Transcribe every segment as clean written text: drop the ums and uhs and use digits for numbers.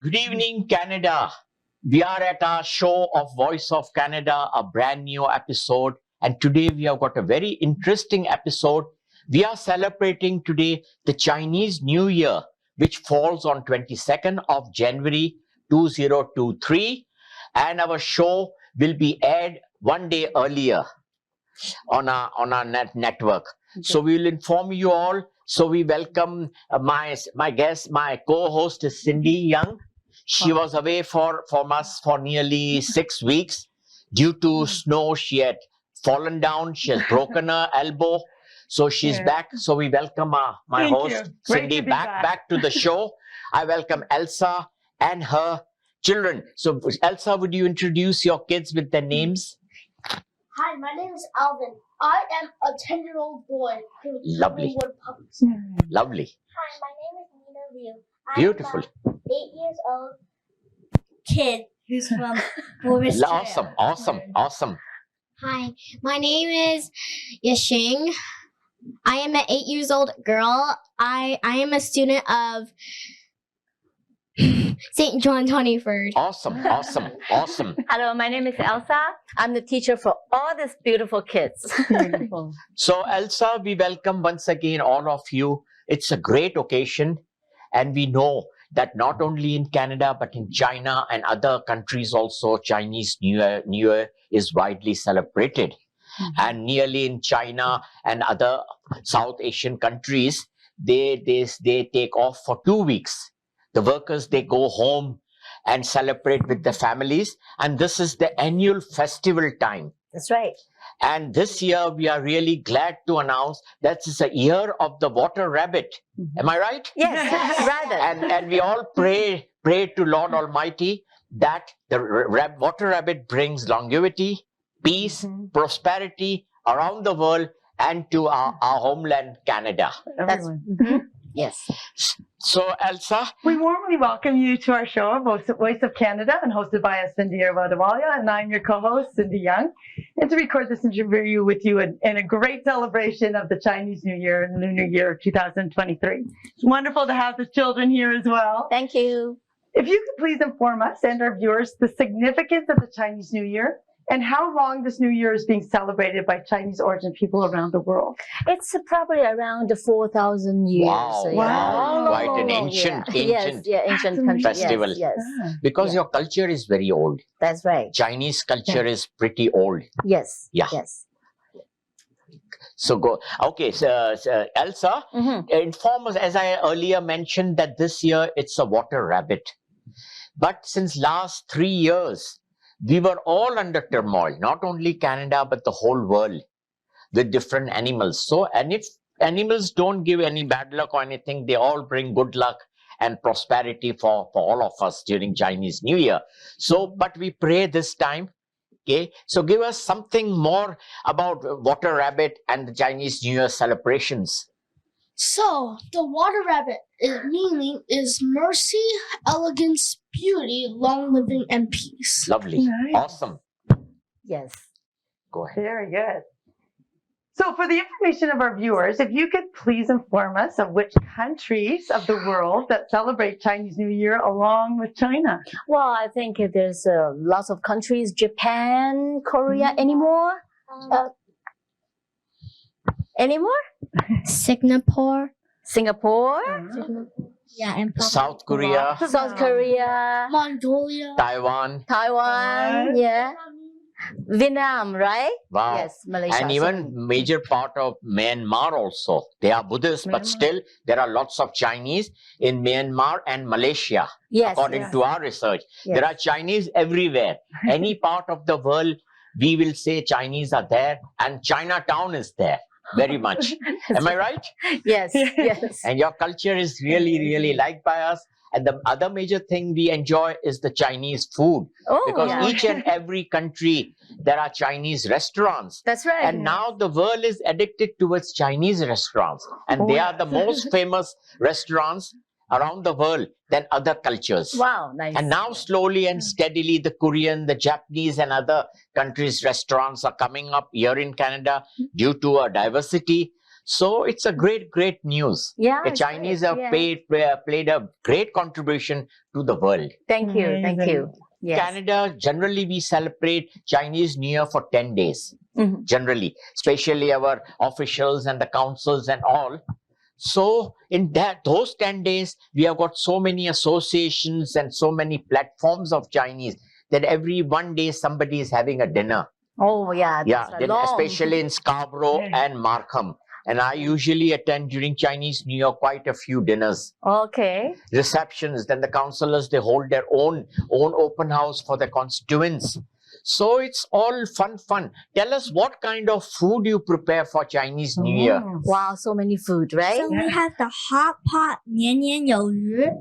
Good evening, Canada. We are at our show of Voice of Canada, a brand new episode. And today we have got a very interesting episode. We are celebrating today the Chinese New Year, which falls on 22nd of January 2023. And our show will be aired one day earlier on our network. So we will inform you all. So we welcome my guest, my co-host is Cindy Yeung. She was away from us for nearly 6 weeks due to snow. She had fallen down. She has broken her elbow. So she's back. So we welcome my host, Cindy, back to the show. I welcome Elsa and her children. So Elsa, would you introduce your kids with their names? Hi, my name is Alvin. I am a 10-year-old boy. Lovely. Lovely. Hi, my name is Nina Liu. Beautiful. I'm 8 years old kid who's from Forest Awesome. Hi, my name is Yashing. I am an 8 years old girl. I am a student of St. John 21st. Awesome. Hello, my name is Elsa. I'm the teacher for all these beautiful kids. Beautiful. So Elsa, we welcome once again all of you. It's a great occasion. And we know that not only in Canada, but in China and other countries also, Chinese New Year is widely celebrated. Mm-hmm. And nearly in China and other South Asian countries, they take off for 2 weeks. The workers, they go home and celebrate with their families. And this is the annual festival time. That's right. And this year, we are really glad to announce that it's a year of the water rabbit. Mm-hmm. Am I right? Yes, rabbit. And we all pray to Lord Almighty that the water rabbit brings longevity, peace, prosperity around the world and to our homeland, Canada. Yes. So, Elsa? We warmly welcome you to our show, Voice of Canada, and hosted by Asphandiar Wadiwalla, and I'm your co-host, Cindy Yeung, and to record this interview with you in a great celebration of the Chinese New Year and the Lunar Year 2023. It's wonderful to have the children here as well. Thank you. If you could please inform us and our viewers the significance of the Chinese New Year and how long this New Year is being celebrated by Chinese origin people around the world. It's probably around 4,000 years. Wow. So Wow. Quite an ancient festival. Yes. Because your culture is very old. That's right. Chinese culture is pretty old. Yes. Yeah. Yes. So go. Okay, so Elsa, inform us, as I earlier mentioned, that this year it's a water rabbit. But since last 3 years, we were all under turmoil, not only Canada, but the whole world with different animals. So, and if animals don't give any bad luck or anything, they all bring good luck and prosperity for all of us during Chinese New Year. So, but we pray this time. Okay, so give us something more about water rabbit and the Chinese New Year celebrations. So, the water rabbit meaning is mercy, elegance, beauty, long living, and peace. Lovely. Nice. Awesome. Yes. Go ahead. Very good. So for the information of our viewers, if you could please inform us of which countries of the world that celebrate Chinese New Year along with China. Well, I think there's lots of countries, Japan, Korea, anymore? Anymore? Singapore. Yeah, and South Korea, Mongolia, Taiwan, yeah. Vietnam, right? Wow. Yes, Malaysia. And even major part of Myanmar also. They are Buddhists, but still there are lots of Chinese in Myanmar and Malaysia. Yes, according to our research. Yes. There are Chinese everywhere. Any part of the world, we will say Chinese are there, and Chinatown is there. Very much. Am I right? Yes, yes. And your culture is really, really liked by us. And the other major thing we enjoy is the Chinese food. Oh, because yeah. each and every country, there are Chinese restaurants. That's right. And now the world is addicted towards Chinese restaurants. And they are the most famous restaurants around the world than other cultures. Wow, nice. And now slowly and steadily, the Korean, the Japanese and other countries' restaurants are coming up here in Canada due to a diversity. So it's a great news. Yeah. The it's Chinese great. have Yeah. played a great contribution to the world. Thank you. Thank Amazing. you. Yes. Canada, generally we celebrate Chinese New Year for 10 days. Mhm. Generally, especially our officials and the councils and all. So in those 10 days, we have got so many associations and so many platforms of Chinese that every one day somebody is having a dinner. Oh, yeah. Yeah, That's right. then Long. especially in Scarborough Yeah. and Markham. And I usually attend during Chinese New Year quite a few dinners, Okay. receptions. Then the councillors, they hold their own open house for the constituents. So it's all fun. Tell us what kind of food you prepare for Chinese New Year. Oh. Wow, so many food, right? So we have the hot pot 年年有余.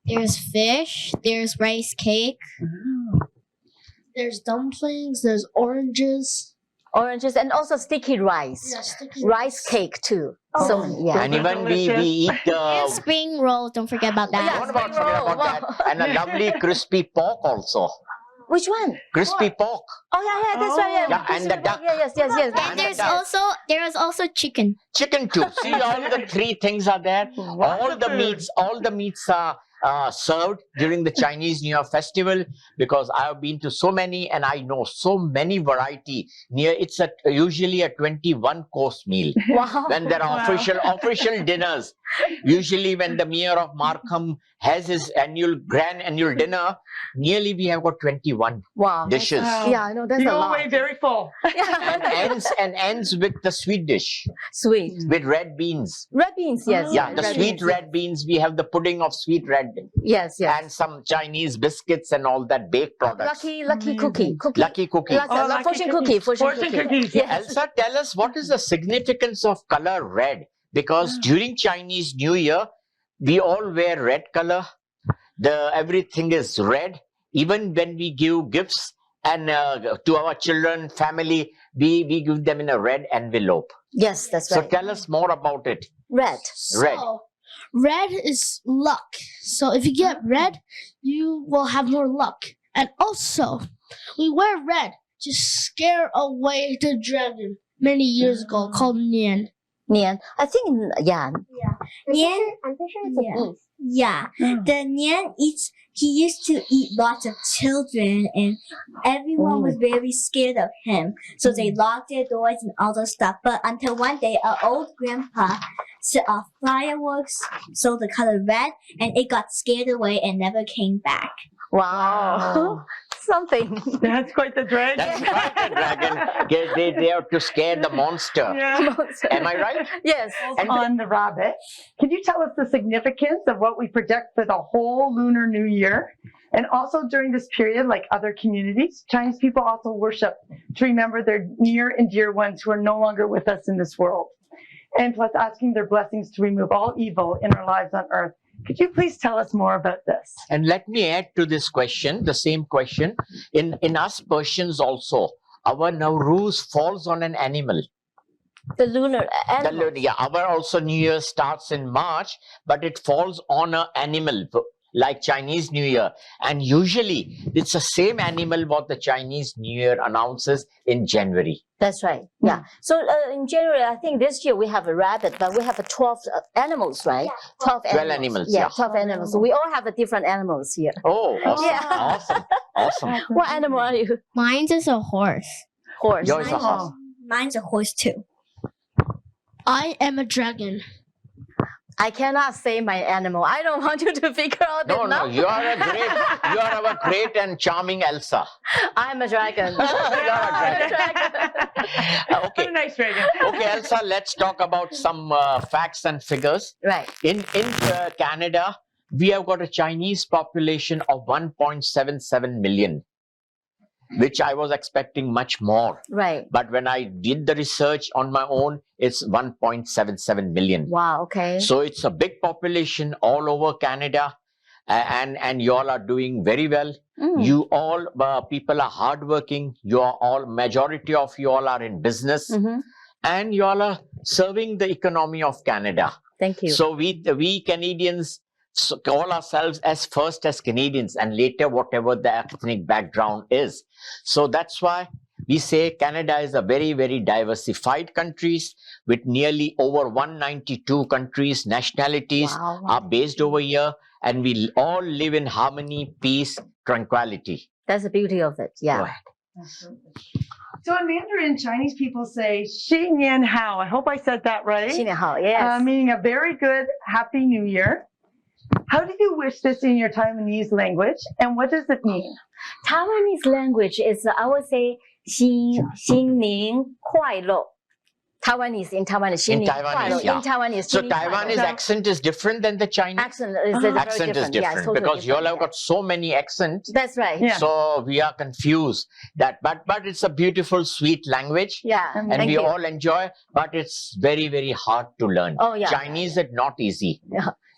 There's fish. There's rice cake. There's dumplings. There's oranges. Oranges and also sticky rice. Rice cake too. Oh. So yeah. And even we eat And spring rolls. Don't forget about that. Yeah. don't about spring forget roll. about that. And a lovely crispy pork also. Which one? Crispy pork. Oh yeah, that's right. Yeah, Yeah, and the duck. Yeah, yes. And there is also chicken. Chicken too. See, all the three things are there. All the meats are served during the Chinese New Year festival, because I have been to so many and I know so many variety. It's usually a 21-course meal. Wow. When there are official dinners, usually when the mayor of Markham has his grand annual dinner, nearly we have got 21 Wow. dishes. Wow. Yeah, I know that's You a go lot. away very full. and ends with the sweet dish Sweet. with red beans. Red beans, yes. Yeah, the red sweet beans, red beans. We have the pudding of sweet red Yes, yes. and some Chinese biscuits and all that baked products. Lucky cookie. Lucky cookie. Fortune cookie. Fortune cookies. Yes. Elsa, tell us what is the significance of color red? Because during Chinese New Year, we all wear red color. Everything is red. Even when we give gifts and to our children, family, we give them in a red envelope. Yes, that's So right. tell us more about it. Red. Red. So, red is luck. So if you get red, you will have more luck. And also, we wear red to scare away the dragon many years ago called Nian. Nian. I think, yeah. Nian, I'm pretty sure it's Yeah. a beef. Yeah, the Nian he used to eat lots of children, and everyone was very scared of him. So they locked their doors and all those stuff. But until one day, an old grandpa set off fireworks, so the color red, and it got scared away and never came back. Wow. Something. That's quite the dragon. That's right, the dragon. They are to scare the monster. Yeah. Am I right? Yes. And- On the rabbit, can you tell us the significance of what we project for the whole Lunar New Year? And also during this period, like other communities, Chinese people also worship to remember their near and dear ones who are no longer with us in this world. And plus asking their blessings to remove all evil in our lives on earth. Could you please tell us more about this? And let me add to this question, the same question. In us Persians also, our Nowruz falls on an animal. The lunar animal. Our also New Year starts in March, but it falls on an animal, like Chinese New Year. And usually, it's the same animal what the Chinese New Year announces in January. That's right. Yeah. So in January, I think this year we have a rabbit, but we have 12 animals, right? 12 animals, Yeah, yeah. 12 animals. So we all have different animals here. Oh, awesome. Yeah. Awesome. What animal are you? Mine is a horse. Horse. Yours is a horse. Mine's a horse too. I am a dragon. I cannot say my animal. I don't want you to figure out No, it now. you are our great and charming Elsa. I'm a dragon. You are a dragon. What Okay. a nice dragon. Okay, Elsa, let's talk about some facts and figures. Right. In Canada, we have got a Chinese population of 1.77 million, which I was expecting much more. Right. But when I did the research on my own, it's 1.77 million. Wow. Okay. So it's a big population all over Canada, and you all are doing very well. Mm. You all people are hardworking. You are all, majority of you all are in business, Mhm. and you all are serving the economy of Canada. Thank you. So we Canadians call ourselves as first as Canadians, and later whatever the ethnic background is. So that's why we say Canada is a very, very diversified countries with nearly over 192 countries, nationalities Wow. are based over here, and we all live in harmony, peace, tranquility. That's the beauty of it. Go Yeah. ahead. Absolutely. So in Mandarin, Chinese people say "Xi Nian Hao." I hope I said that right. 新年好, yes. Meaning a very good, happy New Year. How do you wish this in your Taiwanese language, and what does it mean? Taiwanese language is, I would say, 新年快乐. Taiwanese in Taiwan, 新年快乐. Taiwanese, yeah. In Taiwanese, So 新年快乐. Taiwanese accent is different than the Chinese. accent is very Accent different. is different Yeah, totally because you all different. have got so many accents. That's right. Yeah. So we are confused that, but it's a beautiful, sweet language, Yeah. And and Thank we you. all enjoy. But it's very, very hard to learn. Oh, yeah. Chinese is not easy.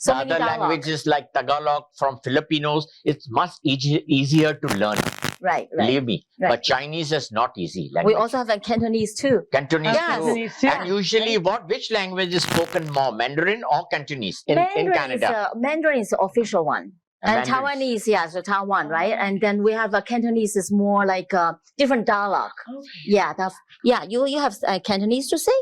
So The many other dialogue. languages like Tagalog from Filipinos, it's much easier to learn. Right. Believe me. Right. But Chinese is not easy. We Language. also have a Cantonese too. Cantonese Yes. too. Cantonese too. And usually, which language is spoken more, Mandarin or Cantonese in Canada? Mandarin is the official one. And Mandarin. Taiwanese, yeah, so Taiwan, right? And then we have a Cantonese is more like a different dialogue. Yeah, you have Cantonese to say?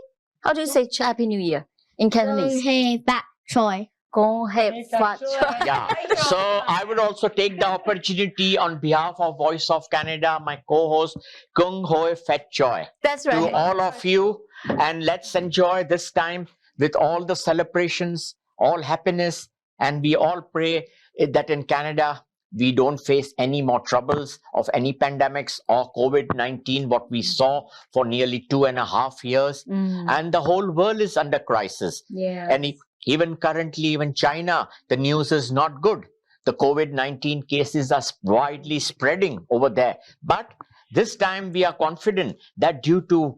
How do you say Happy New Year in Cantonese? Hey, back Troy. 恭喜發財. Yeah. So I would also take the opportunity on behalf of Voice of Canada, my co-host, Kung Hoi Fat Choi, That's to right. all of you. And let's enjoy this time with all the celebrations, all happiness. And we all pray that in Canada, we don't face any more troubles of any pandemics or COVID-19, what we saw for nearly 2.5 years. Mm, And the whole world is under crisis. yeah. And even currently, even China, the news is not good. The COVID-19 cases are widely spreading over there. But this time we are confident that due to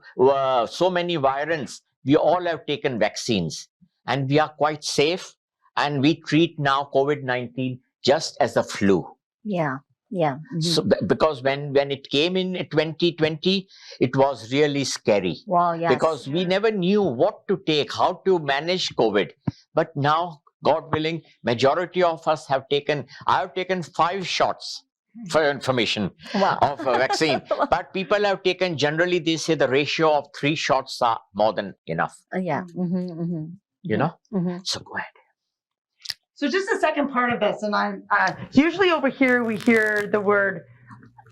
so many variants, we all have taken vaccines and we are quite safe. And we treat now COVID-19 just as a flu. Yeah. Yeah. Mhm. So, because when it came in 2020, it was really scary. Wow, yes. Because we never knew what to take, how to manage COVID. But now, God willing, majority of us have taken, I have taken 5 shots for information Wow. of a vaccine. But people have taken, generally they say the ratio of 3 shots are more than enough, Yeah. Mm-hmm, you know? mm-hmm. So go ahead. So just the second part of this, and I'm usually over here we hear the word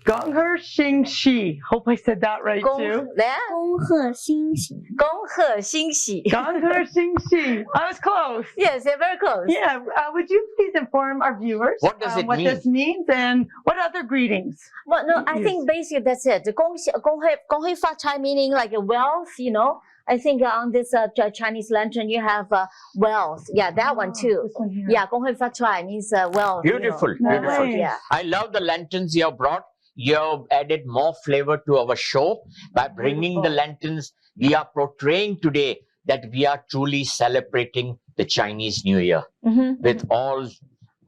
"gonghe xing xi." Hope I said that right too. 恭贺新喜。恭贺新喜. "Gonghe xing xi." I was close. Yes, they're very close. Yeah. Would you please inform our viewers What does it what mean? this means and what other greetings? Well, no, I think basically that's it. 恭喜发财 meaning like a wealth, you know. I think on this Chinese lantern you have wealth. Yeah, that one too. This one here. Yeah, 恭喜发财 means wealth. Beautiful, you know. beautiful. Nice. Yeah. I love the lanterns you have brought. You have added more flavor to our show by bringing the lanterns. We are portraying today that we are truly celebrating the Chinese New Year Mm-hmm. with all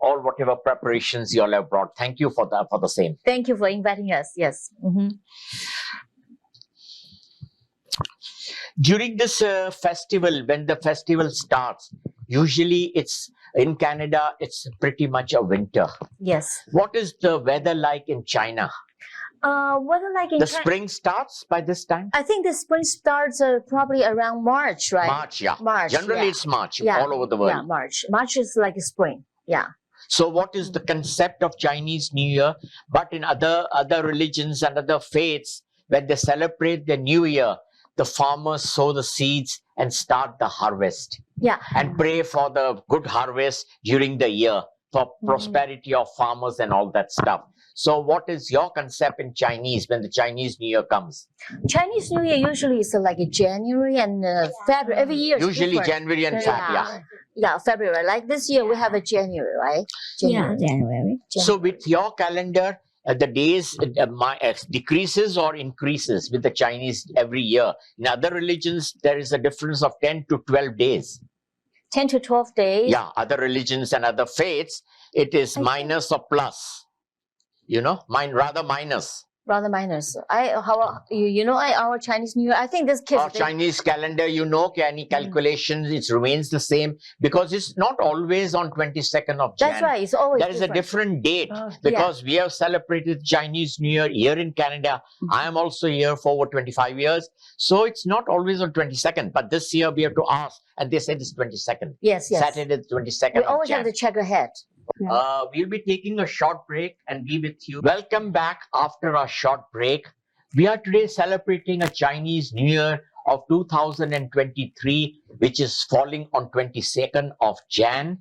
whatever preparations you all have brought. Thank you for the same. Thank you for inviting us. Yes. Mm-hmm. During this festival, when the festival starts, usually it's in Canada, it's pretty much a winter. Yes. What is the weather like in China? Whether like in The China- spring starts by this time? I think the spring starts probably around March, right? March, yeah. March. Generally, yeah. it's March Yeah, all over the world. Yeah, March. March is like spring. Yeah. So what is the concept of Chinese New Year? But in other religions and other faiths, when they celebrate the New Year, the farmers sow the seeds and start the harvest Yeah. and pray for the good harvest during the year, for prosperity of farmers and all that stuff. So what is your concept in Chinese when the Chinese New Year comes? Chinese New Year usually is like January and February. Every year. is Usually different. January and February. Yeah. Yeah, February. Like this year, we have a January, right? Yeah, January. So with your calendar, the days decreases or increases with the Chinese every year. In other religions, there is a difference of 10 to 12 days. 10 to 12 days. Yeah, other religions and other faiths, it is minus or plus. You know, rather minus. rather minus. Our Chinese New Year. I think this kids. Our Chinese calendar, any calculations, it remains the same because it's not always on 22nd of Jan. That's right. It's always There is a different date because we have celebrated Chinese New Year here in Canada. I am also here for over 25 years. So it's not always on 22nd, but this year we have to ask, and they said it's 22nd. Yes. Saturday the 22nd. We always have to check ahead. We'll be taking a short break and be with you. Welcome back after our short break. We are today celebrating a Chinese New Year of 2023, which is falling on 22nd of Jan.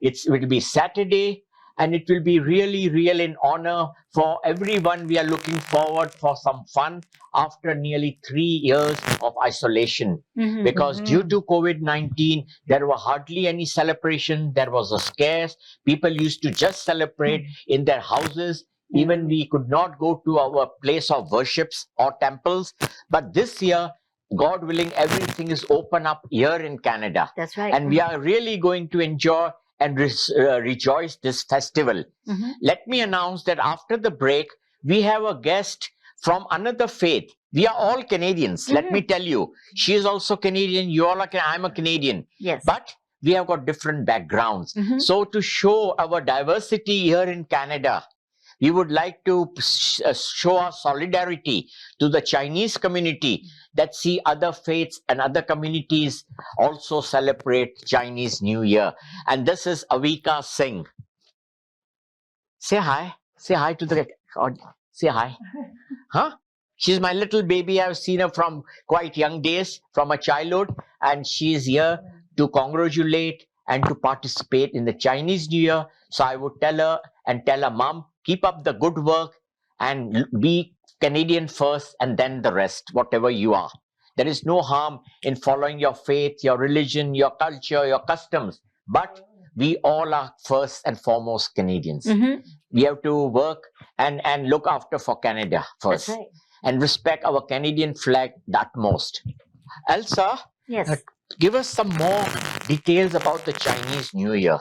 It will be Saturday, and it will be really an honor for everyone. We are looking forward for some fun after nearly 3 years of isolation. Because due to COVID-19, there were hardly any celebration. There was a scarce. People used to just celebrate in their houses. Even we could not go to our place of worships or temples. But this year, God willing, everything is open up here in Canada. That's right. And we are really going to enjoy and rejoice this festival. Let me announce that after the break, we have a guest from another faith. We are all Canadians. Let me tell you, she is also Canadian. You all are. I'm a Canadian. Yes. But we have got different backgrounds. So to show our diversity here in Canada, we would like to show our solidarity to the Chinese community that see other faiths and other communities also celebrate Chinese New Year. And this is Awaz Ent. Say hi. Say hi to the audience. Say hi. Huh? She's my little baby. I've seen her from quite young days, from her childhood. And she is here to congratulate and to participate in the Chinese New Year. So I would tell her and tell her mom, keep up the good work and be Canadian first and then the rest, whatever you are. There is no harm in following your faith, your religion, your culture, your customs. But we all are first and foremost Canadians. We have to work and look after for Canada first. That's right. And respect our Canadian flag the utmost. Elsa, Yes. give us some more details about the Chinese New Year.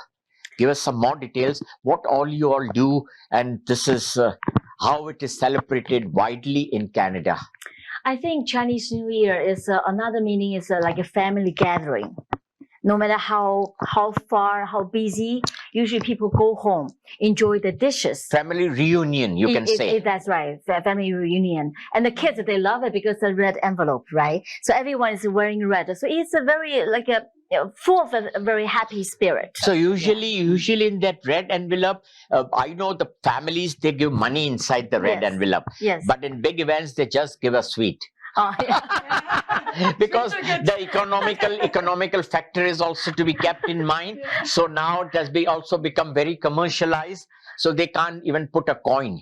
Give us some more details, what all you all do, and this is how it is celebrated widely in Canada. I think Chinese New Year is another meaning is like a family gathering. No matter how far, how busy, usually people go home, enjoy the dishes. Family reunion, you can say. That's right, family reunion. And the kids, they love it because the red envelope, right? So everyone is wearing red. So it's a very, full of a very happy spirit. So usually in that red envelope, I know the families, they give money inside the red envelope. Yes. But in big events, they just give a sweet. Oh, yeah. Because the economical factor is also to be kept in mind. So now it has also become very commercialized. So they can't even put a coin.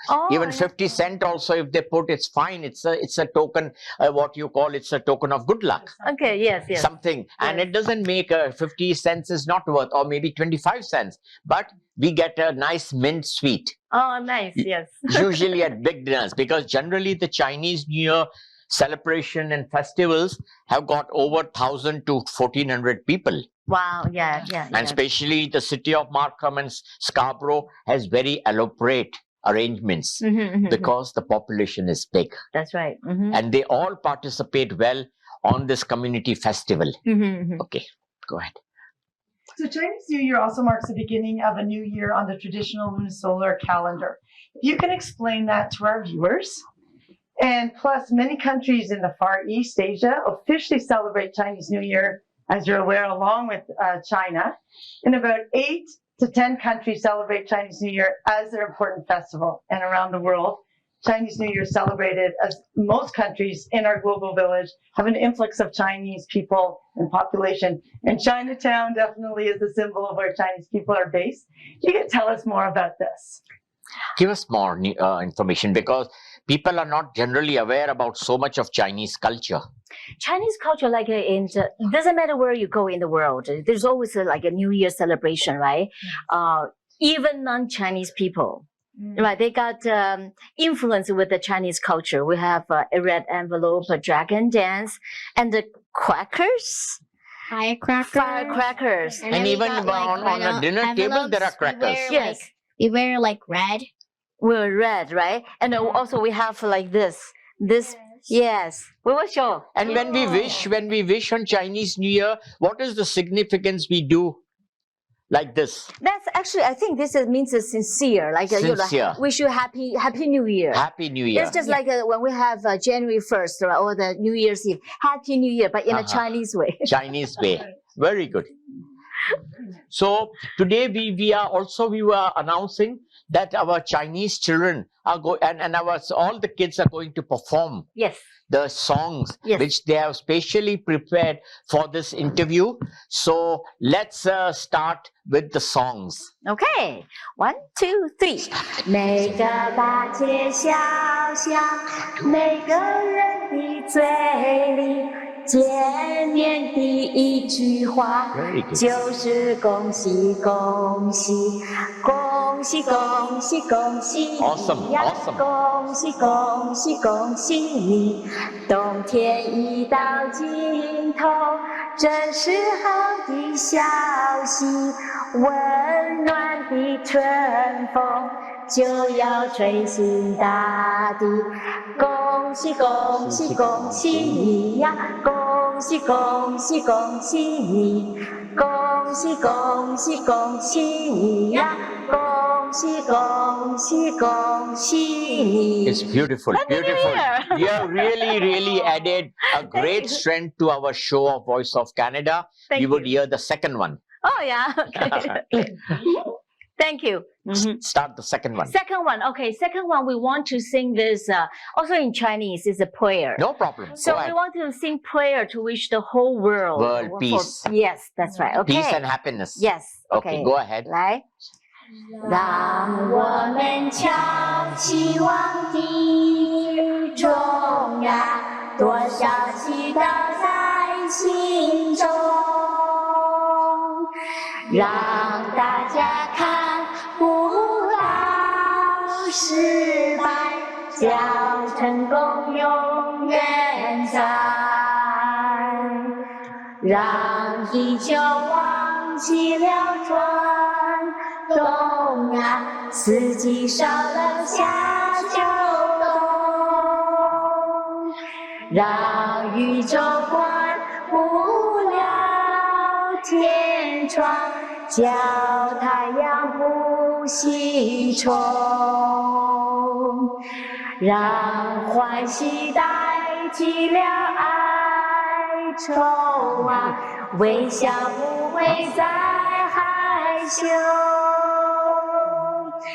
Oh, Even 50 cents also, if they put, it's fine. It's a token, what you call, it's a token of good luck. Okay, yes. Something. And it doesn't make 50 cents is not worth, or maybe 25 cents. But we get a nice mint sweet. Oh, nice, yes. Usually at big dinners, because generally the Chinese New Year celebration and festivals have got over 1,000 to 1,400 people. Wow, yeah. And especially the city of Markham and Scarborough has very elaborate arrangements because the population is big. That's right. And they all participate well on this community festival. Okay, go ahead. So Chinese New Year also marks the beginning of a new year on the traditional lunisolar calendar. If you can explain that to our viewers. And plus, many countries in the Far East Asia officially celebrate Chinese New Year, as you're aware, along with China. And about 8 to 10 countries celebrate Chinese New Year as their important festival. And around the world, Chinese New Year is celebrated as most countries in our global village have an influx of Chinese people and population. And Chinatown definitely is the symbol of where Chinese people are based. You can tell us more about this. Give us more information, because people are not generally aware about so much of Chinese culture. Chinese culture, doesn't matter where you go in the world, there's always a New Year celebration, right? Even non-Chinese people, right? They got influence with the Chinese culture. We have a red envelope, a dragon dance, and the crackers. Firecrackers. And even on a dinner table, there are crackers. We wear red we're red, right? And also we have like this. Yes, we will show. And when we wish on Chinese New Year, what is the significance we do like this? That's actually, I think this means sincere. Like Sincere. wish you happy New Year. Happy New Year. It's just like when we have January 1st or the New Year's Eve. Happy New Year, but in a Chinese way. Chinese way. Very good. So today we were announcing that our Chinese children are all the kids are going to perform Yes. the songs Yes. which they have specially prepared for this interview. So let's start with the songs. Okay, 1, 2, 3。每个大街小巷，每个人的嘴里，见面第一句话 Very good. 就是恭喜恭喜，恭喜恭喜恭喜你 Awesome, 呀 awesome. 恭喜恭喜恭喜你，冬天已到尽头，真是好的消息，温暖的春风就要吹醒大地，恭喜恭喜恭喜你呀，恭喜恭喜恭喜你，恭喜恭喜恭喜你呀，恭喜恭喜恭喜你。 It's beautiful, beautiful. You have really added a great strength to our show of Voice of Canada. Thank Would you. hear the second one. Oh yeah, okay. Thank you. Start the second one. Second one, okay. Second one, we want to sing this. Also in Chinese, is a prayer. No problem. So Go we ahead. want to sing prayer to wish the whole world for- Peace. Yes, that's right. Okay. Peace and happiness. Yes. Okay, go ahead. 来，让我们敲起望的钟呀，多少祈祷在心中，让大家看不到失败，叫成功永远在，让地球忘记了转动啊，四季少了夏秋冬，让宇宙关不了天窗，叫太阳不西冲，让欢喜代替了哀愁啊，微笑不会再害羞，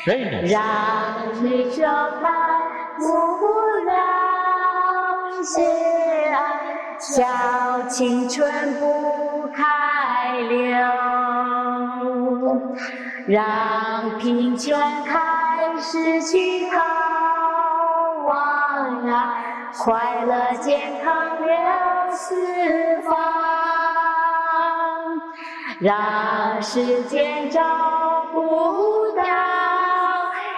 Very nice. 让宇宙看不了是爱，叫青春不开流，让贫穷开始去逃亡啊，快乐健康流四方，让世间找不到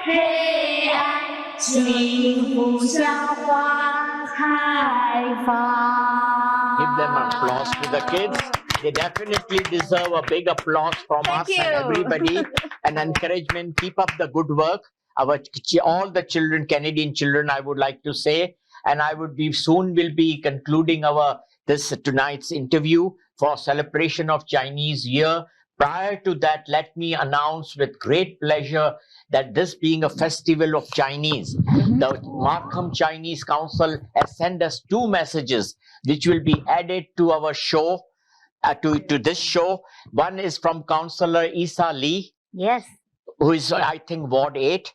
黑暗，幸福像花开放。 Give them applause to the kids. They definitely deserve a big applause from Thank us you. and everybody and encouragement. Keep up the good work. All the children, Canadian children, I would like to say, and I would be soon will be concluding tonight's interview for celebration of Chinese Year. Prior to that, let me announce with great pleasure that this being a festival of Chinese, the Markham Chinese Council has sent us 2 messages which will be added to our show, to this show. One is from Councilor Isa Lee, Yes. who is, I think, Ward 8.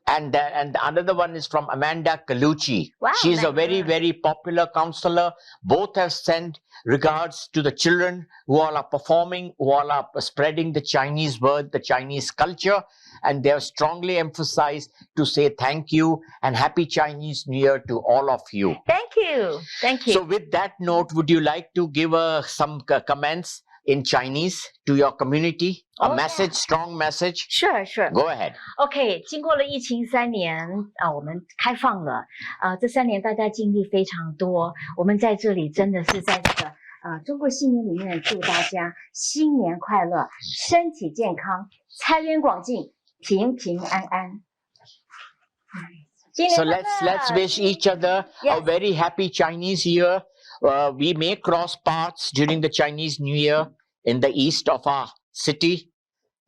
And another one is from Amanda Collucci. Wow, She's a nice. very popular councillor. Both have sent regards to the children who all are performing, who all are spreading the Chinese word, the Chinese culture. And they have strongly emphasized to say thank you and happy Chinese New Year to all of you. Thank you. Thank you. So with that note, would you like to give some comments in Chinese to your community? A Oh, message, strong message? Sure, sure. Go ahead. OK， 经过了疫情3年我们开放了这3年大家经历非常多，我们在这里真的是在这个中国新年里面祝大家新年快乐，身体健康，财源广进，平平安安。So let's wish each other a very happy Chinese year. We may cross paths during the Chinese New Year in the east of our city.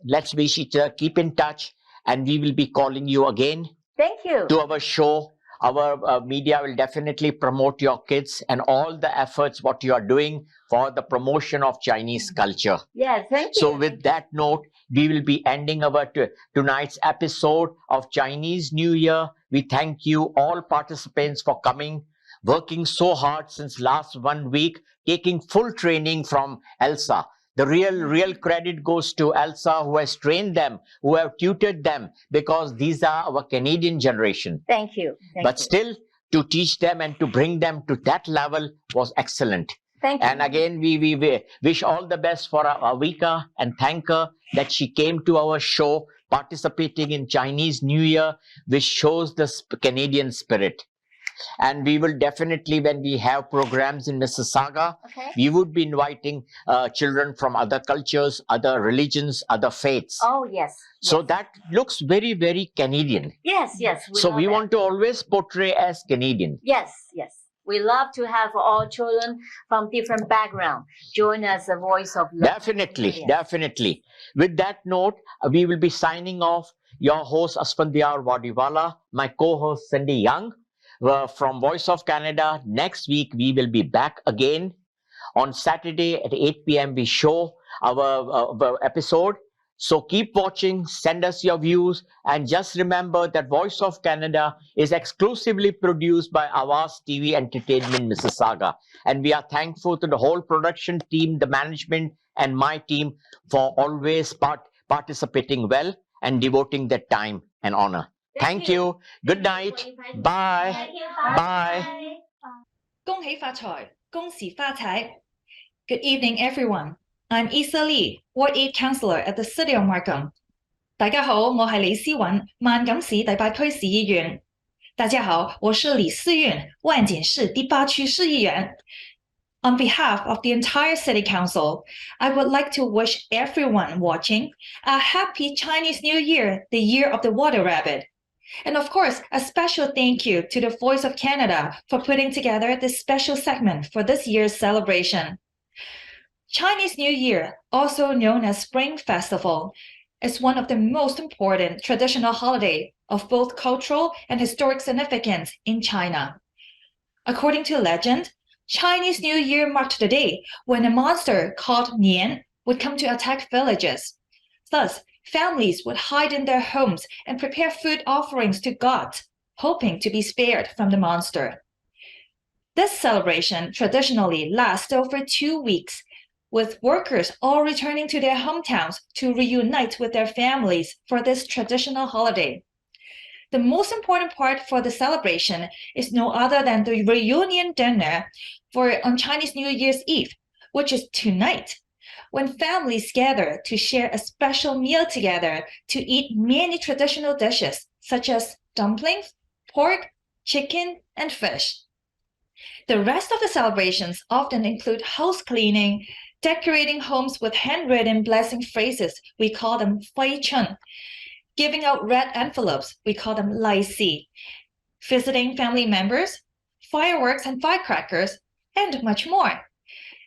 Let's wish each other, keep in touch, and we will be calling you again Thank you. to our show. Our media will definitely promote your kids and all the efforts what you are doing for the promotion of Chinese culture. Yes, thank you. So with that note, we will be ending our tonight's episode of Chinese New Year. We thank you all participants for coming, working so hard since last 1 week, taking full training from Elsa. The real credit goes to Elsa, who has trained them, who have tutored them, because these are our Canadian generation. Thank you. But still, to teach them and to bring them to that level was excellent. Thank you. And again, we wish all the best for Avika and thank her that she came to our show participating in Chinese New Year, which shows the Canadian spirit. And we will definitely, when we have programs in Mississauga, we would be inviting children from other cultures, other religions, other faiths. Oh, yes. So that looks very, very Canadian. Yes. So we want to always portray as Canadian. Yes. We love to have all children from different backgrounds join as a voice of love. Definitely. With that note, we will be signing off. Your host, Asphandiar Wadiwalla, my co-host, Cindy Yeung, from Voice of Canada. Next week, we will be back again. On Saturday at 8 p.m., we show our episode. So keep watching, send us your views, and just remember that Voice of Canada is exclusively produced by Awaz TV Entertainment Mississauga. And we are thankful to the whole production team, the management, and my team for always participating well and devoting their time and honor. Thank you. Good night. Bye. Bye. 恭喜發財，恭喜發財. Good evening, everyone. I'm Isa Lee, Ward 8 Councillor at the City of Markham. 大家好，我係李思韻，萬錦市第8區市議員。大家好，我是李思韻，萬錦市第8區市議員。On behalf of the entire City Council, I would like to wish everyone watching a happy Chinese New Year, the year of the Water Rabbit. And of course, a special thank you to the Voice of Canada for putting together this special segment for this year's celebration. Chinese New Year, also known as Spring Festival, is one of the most important traditional holidays of both cultural and historic significance in China. According to legend, Chinese New Year marked the day when a monster called Nian would come to attack villages. Thus, families would hide in their homes and prepare food offerings to gods, hoping to be spared from the monster. This celebration traditionally lasts over 2 weeks, with workers all returning to their hometowns to reunite with their families for this traditional holiday. The most important part for the celebration is no other than the reunion dinner on Chinese New Year's Eve, which is tonight, when families gather to share a special meal together to eat many traditional dishes such as dumplings, pork, chicken, and fish. The rest of the celebrations often include house cleaning, decorating homes with handwritten blessing phrases, we call them Fei Chun, giving out red envelopes, we call them Lai Si, visiting family members, fireworks and firecrackers, and much more.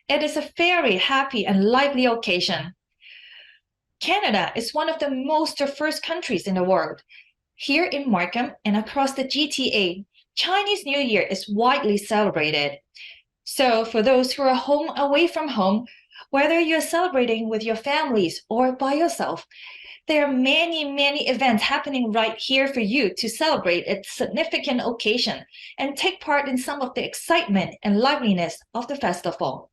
It is a very happy and lively occasion. Canada is one of the most diverse countries in the world. Here in Markham and across the GTA, Chinese New Year is widely celebrated. So for those who are home away from home, whether you're celebrating with your families or by yourself, there are many events happening right here for you to celebrate its significant occasion and take part in some of the excitement and liveliness of the festival.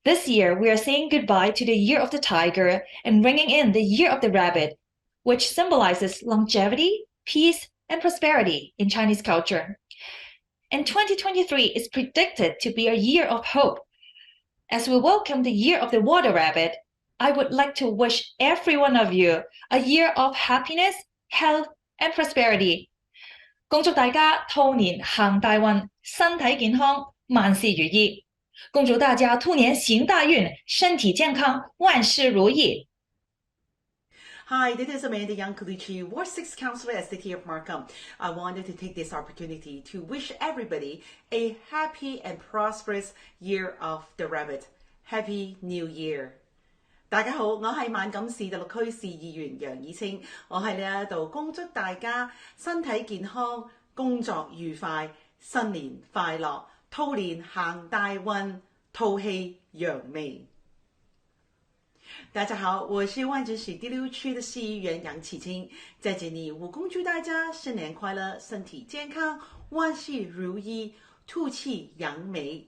This year, we are saying goodbye to the Year of the Tiger and bringing in the Year of the Rabbit, which symbolizes longevity, peace, and prosperity in Chinese culture. And 2023 is predicted to be a year of hope. As we welcome the Year of the Water Rabbit, I would like to wish every one of you a year of happiness, health, and prosperity. 恭祝大家兔年行大運，身體健康，萬事如意。恭祝大家兔年行大運，身體健康，萬事如意。Hi, this is Amanda Yeung Collucci, Ward 6 Councillor at City of Markham. I wanted to take this opportunity to wish everybody a happy and prosperous year of the rabbit. Happy New Year! 大家好，我係萬錦市第六區市議員楊以清，我喺呢一度恭祝大家身體健康，工作愉快，新年快樂，兔年行大運，兔氣揚眉。大家好，我是万锦市第六區的市議員楊啟清，在這裡我恭祝大家新年快樂，身體健康，萬事如意，兔氣揚眉。